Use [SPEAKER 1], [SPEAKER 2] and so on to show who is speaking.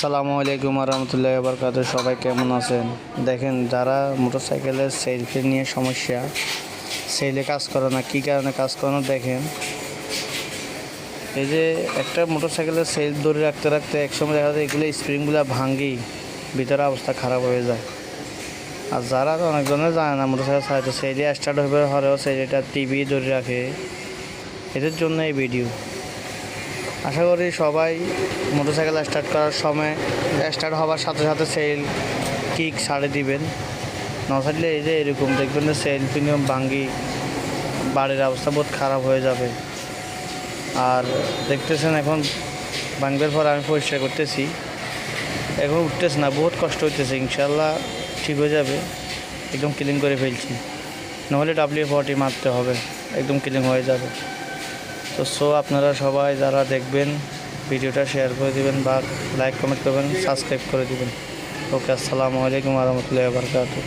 [SPEAKER 1] আসসালামু আলাইকুম রহমতুল্লাহ বরকাত। সবাই কেমন আছেন? দেখেন, যারা মোটরসাইকেলের সেলফি নিয়ে সমস্যা, সেলে কাজ করে না, কী কারণে কাজ করে না দেখেন। এই যে একটা মোটরসাইকেলের সেল ধরে রাখতে রাখতে একসময় দেখা যায় এগুলো স্প্রিংগুলো ভাঙেই ভিতরে অবস্থা খারাপ হয়ে যায়। আর যারা অনেকজনের জানে না মোটরসাইকেল চালাতে সেলে স্টার্ট হবে হলেও সেলটা টিভি ধরে রাখে, এদের জন্য এই ভিডিও। আশা করি সবাই মোটরসাইকেল স্টার্ট করার সময় স্টার্ট হওয়ার সাথে সাথে সেল কিক ছাড়ে দিবেন। না ছাড়লে এই যে এরকম দেখবেন যে সেল প্রিমিয়াম ভাঙ্গি বাড়ির অবস্থা বহুত খারাপ হয়ে যাবে। আর দেখতেছেন এখন ভাঙবের পর আমি পরিষ্কার করতেছি, এখন উঠতেছে না, বহুত কষ্ট হইতেছে। ইনশাল্লাহ ঠিক হয়ে যাবে, একদম ক্লিন করে ফেলছি। নাহলে WD-40 মারতে হবে, একদম ক্লিন হয়ে যাবে। তো আপনারা সবাই যারা দেখবেন ভিডিওটা শেয়ার করে দিবেন বা লাইক কমেন্ট করবেন, সাবস্ক্রাইব করে দিবেন। ওকে, আসসালামু আলাইকুম রহমতুল্লাহি ওয়া বারাকাতুহু।